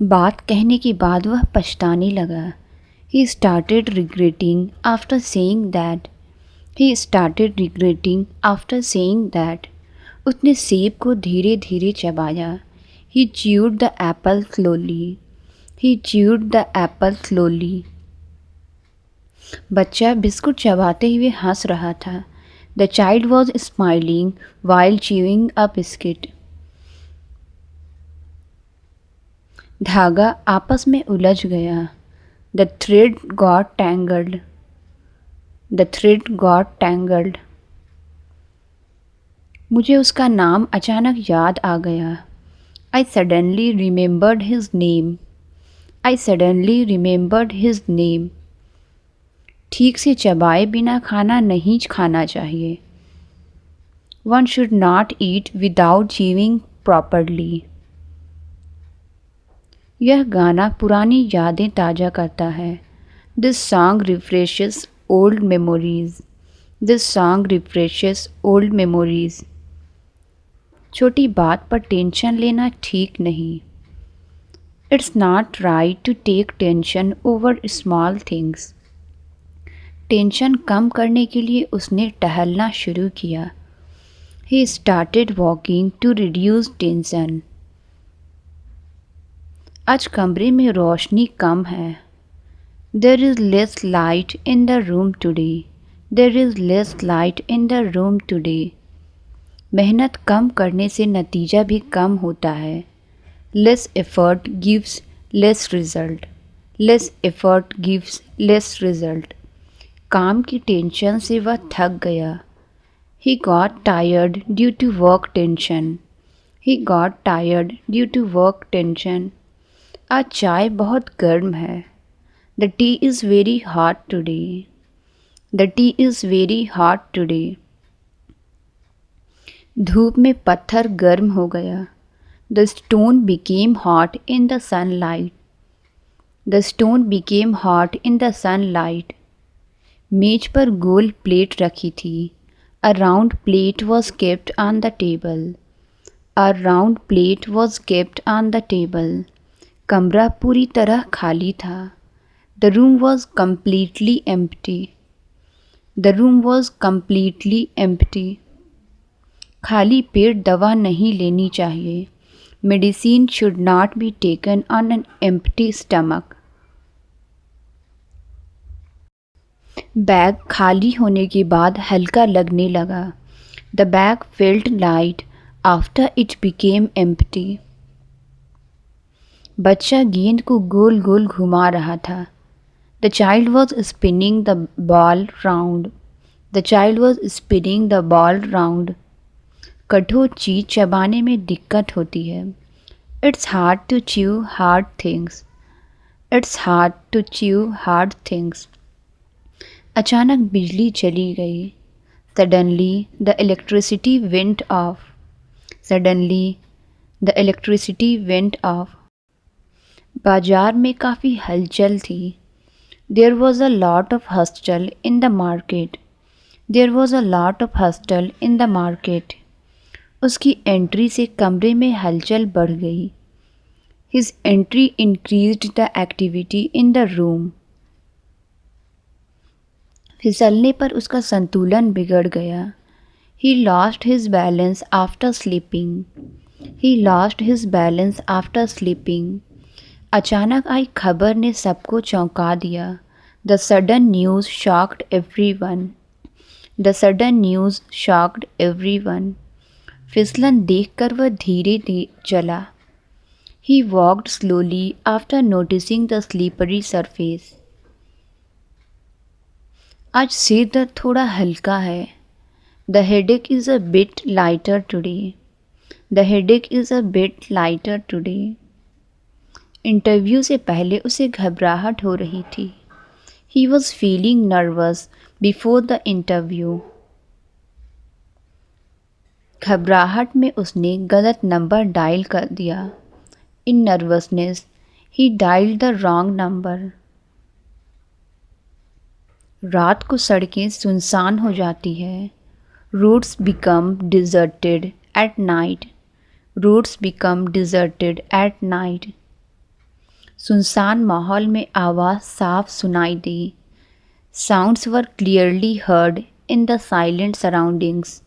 बात कहने के बाद वह पछताने लगा। He started regretting after saying that. He started regretting after saying that. उसने सेब को धीरे धीरे चबाया। He chewed the apple slowly. He chewed the apple slowly. बच्चा बिस्कुट चबाते हुए हंस रहा था। The child was smiling while chewing a biscuit. धागा आपस में उलझ गया। The thread got tangled. The thread got tangled. मुझे उसका नाम अचानक याद आ गया। I suddenly remembered his name. I suddenly remembered his name. ठीक से चबाए बिना खाना नहीं खाना चाहिए। One should not eat without chewing properly. यह गाना पुरानी यादें ताज़ा करता है। This song refreshes old memories. This song refreshes old memories. छोटी बात पर टेंशन लेना ठीक नहीं। It's not right to take tension over small things. Tension कम करने के लिए उसने टहलना शुरू किया। He started walking to reduce tension. आज कमरे में रोशनी कम है। There is less light in the room today. There is less light in the room today. मेहनत कम करने से नतीजा भी कम होता है। Less effort gives less result. Less effort gives less result. काम की टेंशन से वह थक गया। He got tired due to work tension. He got tired due to work tension. आज चाय बहुत गर्म है। The tea is very hot today. The tea is very hot today. धूप में पत्थर गर्म हो गया। The stone became hot in the sunlight. The stone became hot in the sunlight. मेज पर गोल प्लेट रखी थी। A round plate was kept on the table. A round plate was kept on the table. कमरा पूरी तरह खाली था। The room was completely empty. The room was completely empty. खाली पेट दवा नहीं लेनी चाहिए। Medicine should not be taken on an empty stomach. Bag खाली होने के बाद हल्का लगने लगा। The bag felt light after it became empty. बच्चा गेंद को गोल गोल घुमा रहा था। The child was spinning the ball round. The child was spinning the ball round. कठोर चीज़ चबाने में दिक्कत होती है। It's hard to chew hard things. It's hard to chew hard things. अचानक बिजली चली गई। Suddenly the electricity went off. Suddenly the electricity went off. बाजार में काफ़ी हलचल थी। There was a lot of hustle in the market. There was a lot of hustle in the market. उसकी एंट्री से कमरे में हलचल बढ़ गई। His entry increased the activity in the room. फिसलने पर उसका संतुलन बिगड़ गया। He lost his balance after sleeping. He lost his balance after sleeping. अचानक आई खबर ने सबको चौंका दिया। The sudden news shocked everyone. The sudden news shocked everyone. फिसलन देखकर वह धीरे चला। He walked slowly after noticing the slippery surface. आज सिर दर्द थोड़ा हल्का है। The headache is a bit lighter today. The headache is a bit lighter today. Interview से पहले उसे घबराहट हो रही थी। He was feeling nervous before the interview. घबराहट में उसने गलत नंबर डायल कर दिया। In nervousness, he dialed the wrong number. रात को सड़कें सुनसान हो जाती है। Roads become deserted at night. Roads become deserted at night. सुनसान माहौल में आवाज़ साफ सुनाई दी. Sounds were clearly heard in the silent surroundings.